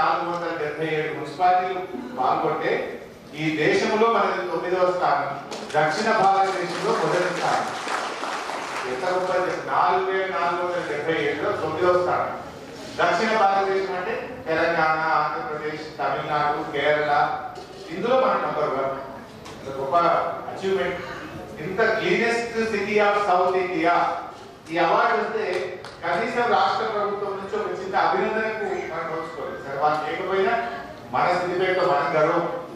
2477 మున్సిపాలిటీలు పాల్గొంటే ఈ దేశంలో మనది 9వ స్థానం, దక్షిణ భారతదేశంలో మొదటి స్థానం. ఎంత గొప్ప 4477లో 9వ స్థానం. దక్షిణ భారతదేశం అంటే తెలంగాణ, ఆంధ్రప్రదేశ్, తమిళనాడు, కేరళ, ఇందులో మన నంబర్ 1. గొప్ప అచీవ్మెంట్. ఇంత cleanest city of south India ఈ అవార్డు వస్తే కనీసం రాష్ట్ర ప్రభుత్వం నుంచి ఒక చిన్న అభినందనకు మనం నోచుకోలేదు సార్. వాళ్ళు లేకపోయినా మన సిద్దిపేటలో మన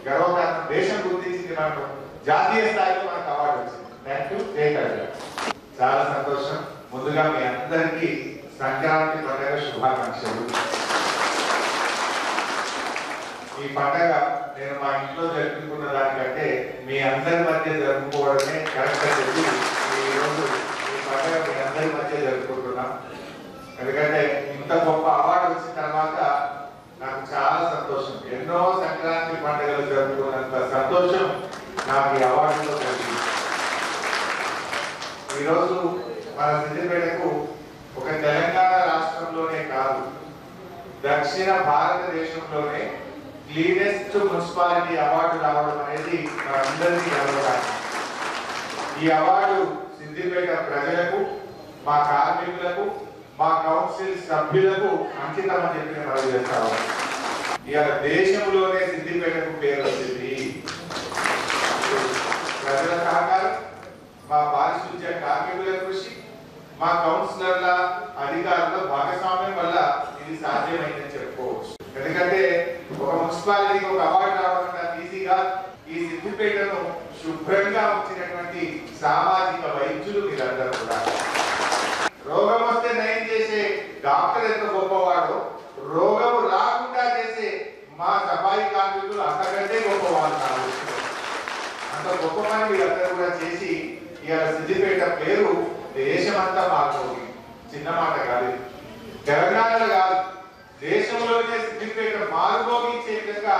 గర్వకారణం దేశం గుర్తించింది, మనకు జాతీయ స్థాయిలో మనకు అవార్డు వచ్చింది. Thank you. చాలా సంతోషం. ముందుగా మీ అందరికీ సంక్రాంతి పండుగ శుభాకాంక్షలు. ఈ పండుగ నేను మా ఇంట్లో జరుపుకున్న దానికంటే మీ అందరి మధ్య జరుపుకోవడమే కరెక్ట్ అని చెప్పి ఈరోజు ఈ పండుగ మీ అందరి మధ్య జరుపుకుంటున్నాం. ఎందుకంటే ఇంత గొప్ప అవార్డు వచ్చిన తర్వాత నాకు చాలా సంతోషం. ఎన్నో సంక్రాంతి పండుగలు జరుపుకున్నంత సంతోషం నాకు ఈ అవార్డులో కలిగింది. ఈరోజు మన సిద్దిపేటకు ఒక తెలంగాణ రాష్ట్రంలోనే కాదు, దక్షిణ భారతదేశంలోనే క్లీనెస్ట్ మున్సిపాలిటీ అవార్డు రావడం అనేది మనందరికీ గర్వకారణం. ఈ అవార్డు సిద్దిపేట ప్రజలకు, మా కార్మికులకు, మా కౌన్సిల్ సభ్యులకు అంకితం అని చెప్పి మనం చేస్తాము. ఇవాళ దేశంలోనే సిద్దిపేటకు పేరు వచ్చింది. ప్రజల సహకారం, మా పారిశుద్ధ్య కార్మికుల కృషి, మా కౌన్సిలర్ల అధికారుల భాగస్వామ్యం వల్ల ఇది సాధ్యమైందని చెప్పుకోవచ్చు. ఎందుకంటే ఒక మున్సిపాలిటీకి ఒక అవార్డు రావడం ఈజీగా, ఈ సిద్దిపేటను శుభ్రంగా ఉంచినటువంటి సామాజిక వైద్యులు మీరందరూ కూడా. రోగం వస్తే నయం చేసే డాక్టర్ ఎంత గొప్పవాడో, రోగము రాకుండా చేసే మా సఫాయి కార్మికులు అంతకంటే గొప్పవాళ్ళు కాదు. అంత గొప్ప పని మీరందరూ కూడా చేసి ఇవాళ సిద్దిపేట పేరు దేశమంతా మారిపోయింది. చిన్న మాట కాదు, తెలంగాణలో కాదు, దేశంలోనే సిద్దిపేట మారుమోగించే విధంగా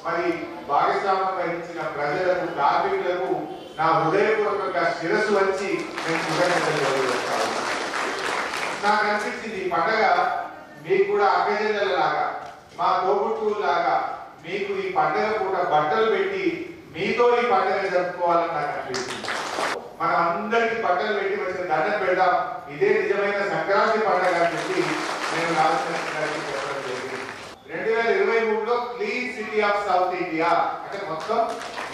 మరి భాగస్వామ్యం వహించిన ప్రజలకు, కార్మికులకు నా హృదయపూర్వకంగా శిరస్సు వచ్చి నేను కృతజ్ఞతలు తెలియజేస్తాను. నాకు అనిపించింది ఈ పండుగ మీకు కూడా అక్కజెల్లలాగా, మా తోబుట్టులాగా మీకు ఈ పండుగ పూట బట్టలు పెట్టి మీతో ఈ పండుగ జరుపుకోవాలని నాకు అనిపించింది. మనం అందరికి బట్టలు పెట్టి వచ్చిన దండం పెడదాం, ఇదే నిజమైన సంక్రాంతి పండుగ అని చెప్పి నేను చెప్పడం జరిగింది. 2023లో clean city of south India అంటే మొత్తం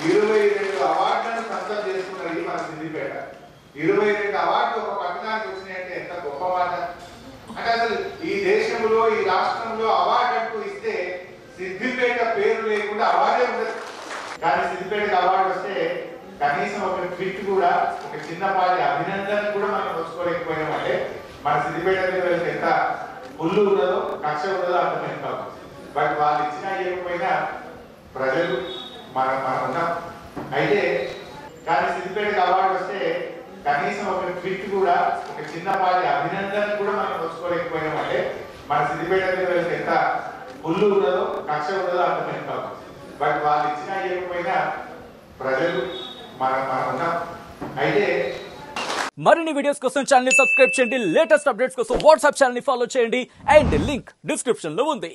22 అవార్డులను సొంతం చేసుకున్నది మన సిద్దిపేట. 22 అవార్డులు ఒక పట్టణానికి వచ్చినాయంటే ఎంత గొప్ప మాట. అంటే అసలు ఈ దేశంలో, ఈ రాష్ట్రంలో అవార్డు అంటూ ఇస్తే సిద్దిపేట పేరు లేకుండా అవార్డే ఉండదు. కానీ సిద్దిపేటకి అవార్డు వస్తే కనీసం ఒక ట్వీట్ కూడా, ఒక చిన్నపాటి అభినందన కూడా మనం వచ్చుకోలేకపోయినామంటే మన సిద్దిపేట మీద ఎంత పుల్లు ఉన్నదో, కక్ష ఉన్నదో అర్థమైంది కాదు. బట్ వాళ్ళు ఇచ్చినా ఇవ్వకపోయినా ప్రజలు మనం ఉన్నాం. అయితే కానీ సిద్దిపేటకి అవార్డు వస్తే కనీసం ఒక ట్వీట్ కూడా, ఒక చిన్నపాటి అభినందన కూడా మనం వచ్చుకోలేకపోయినామంటే మన సిద్దిపేట మీద ఎంత పుల్లు ఉన్నదో, కక్ష ఉన్నదో అర్థమైంది కాదు. బట్ వాళ్ళు ఇచ్చినా ఇవ్వకపోయినా ప్రజలు మనం ఉన్నాం. అయితే మరిన్ని వీడియోస్ కోసం ఛానల్ ని సబ్స్క్రైబ్ చేయండి. లేటెస్ట్ అప్డేట్స్ కోసం వాట్సాప్ ఛానల్ ని ఫాలో చేయండి. అండ్ లింక్ డిస్క్రిప్షన్ లో ఉంది.